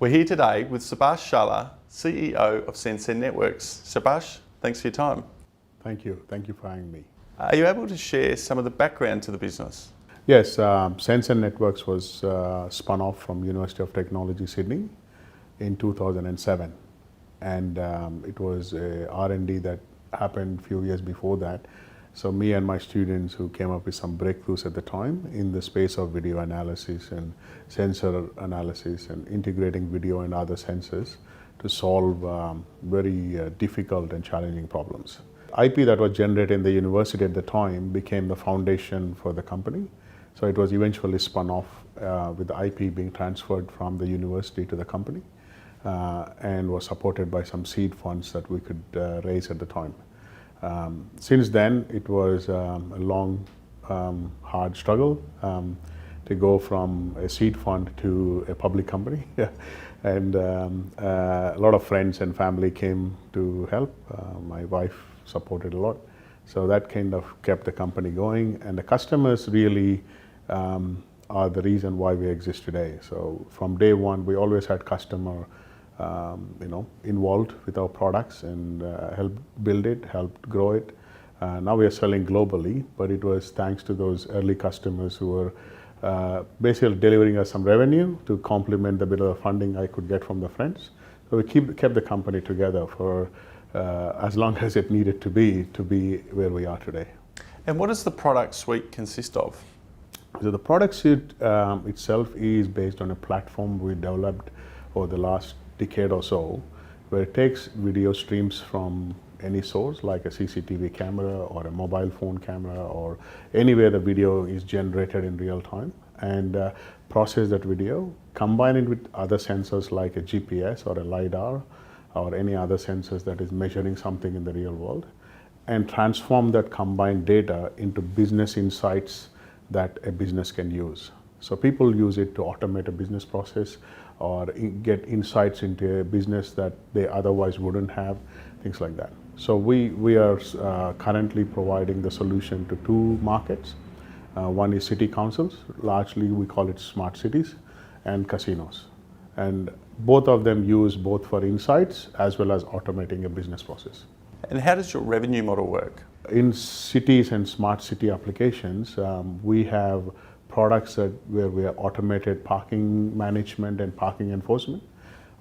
We're here today with Subhash Challa, CEO of SenSen Networks. Subhash, thanks for your time. Thank you. Thank you for having me. Are you able to share some of the background to the business? Yes, SenSen Networks was spun off from University of Technology, Sydney in 2007. And it was a R&D that happened a few years before that. So me and my students who came up with some breakthroughs at the time in the space of video analysis and sensor analysis and integrating video and other sensors to solve very difficult and challenging problems. IP that was generated in the university at the time became the foundation for the company. So it was eventually spun off with the IP being transferred from the university to the company and was supported by some seed funds that we could raise at the time. Since then, it was a long, hard struggle to go from a seed fund to a public company. And a lot of friends and family came to help. My wife supported a lot. So that kind of kept the company going. And the customers really are the reason why we exist today. So from day one, we always had customer involved with our products and helped build it, helped grow it. Now we are selling globally, but it was thanks to those early customers who were basically delivering us some revenue to complement the bit of funding I could get from the friends. So we kept the company together for as long as it needed to be where we are today. And what does the product suite consist of? So the product suite itself is based on a platform we developed over the last decade or so, where it takes video streams from any source like a CCTV camera or a mobile phone camera or anywhere the video is generated in real time and process that video, combine it with other sensors like a GPS or a LiDAR or any other sensors that is measuring something in the real world, and transform that combined data into business insights that a business can use. So people use it to automate a business process or get insights into a business that they otherwise wouldn't have, things like that. So we are currently providing the solution to two markets. One is city councils, largely we call it smart cities, and casinos. And both of them use both for insights as well as automating a business process. And how does your revenue model work? In cities and smart city applications, we have products where we have automated parking management and parking enforcement.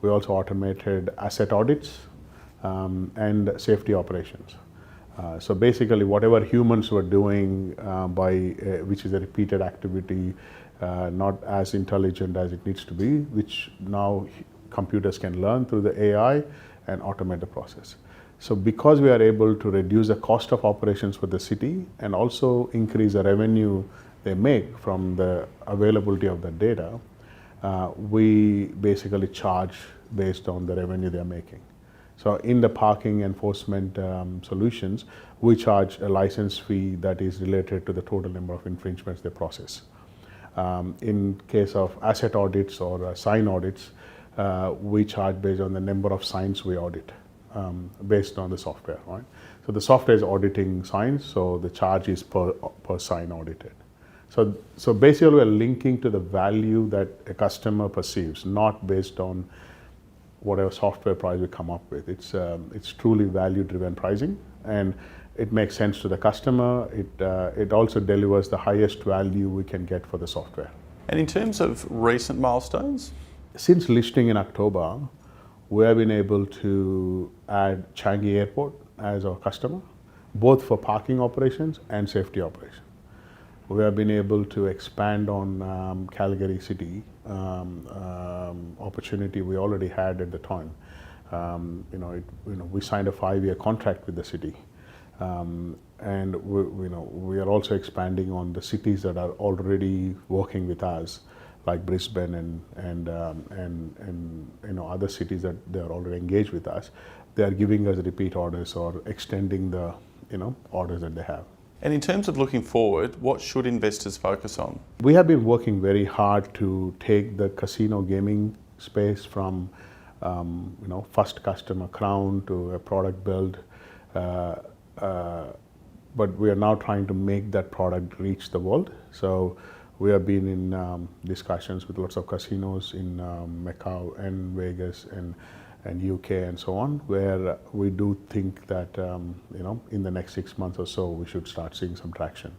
We also automated asset audits and safety operations. So basically whatever humans were doing which is a repeated activity, not as intelligent as it needs to be, which now computers can learn through the AI and automate the process. So because we are able to reduce the cost of operations for the city and also increase the revenue they make from the availability of the data, we basically charge based on the revenue they're making. So in the parking enforcement solutions, we charge a license fee that is related to the total number of infringements they process. In case of asset audits or sign audits, we charge based on the number of signs we audit. Based on the software, right? So the software is auditing signs, so the charge is per sign audited. So basically we're linking to the value that a customer perceives, not based on whatever software price we come up with. It's truly value-driven pricing, and it makes sense to the customer. It also delivers the highest value we can get for the software. And in terms of recent milestones? Since listing in October, we have been able to add Changi Airport as our customer, both for parking operations and safety operations. We have been able to expand on Calgary City opportunity we already had at the time. We signed a 5-year contract with the city, and we are also expanding on the cities that are already working with us, like Brisbane and other cities that they are already engaged with us. They are giving us repeat orders or extending the orders that they have. And in terms of looking forward, what should investors focus on? We have been working very hard to take the casino gaming space from first customer crown to a product build, but we are now trying to make that product reach the world. So We have been in discussions with lots of casinos in Macau and Vegas and UK and so on, where we do think that in the next 6 months or so we should start seeing some traction.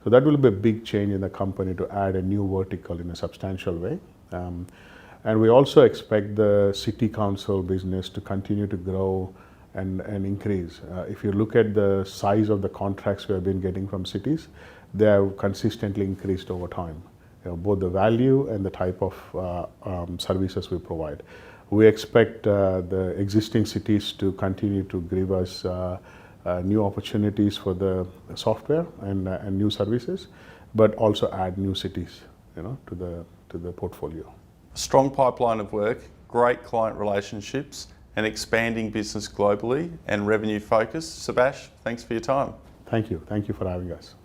So that will be a big change in the company to add a new vertical in a substantial way. And we also expect the city council business to continue to grow and increase. If you look at the size of the contracts we have been getting from cities, they have consistently increased over time. Both the value and the type of services we provide. We expect the existing cities to continue to give us new opportunities for the software and new services, but also add new cities, to the portfolio. Strong pipeline of work, great client relationships, and expanding business globally and revenue focus. Subhash, thanks for your time. Thank you. Thank you for having us.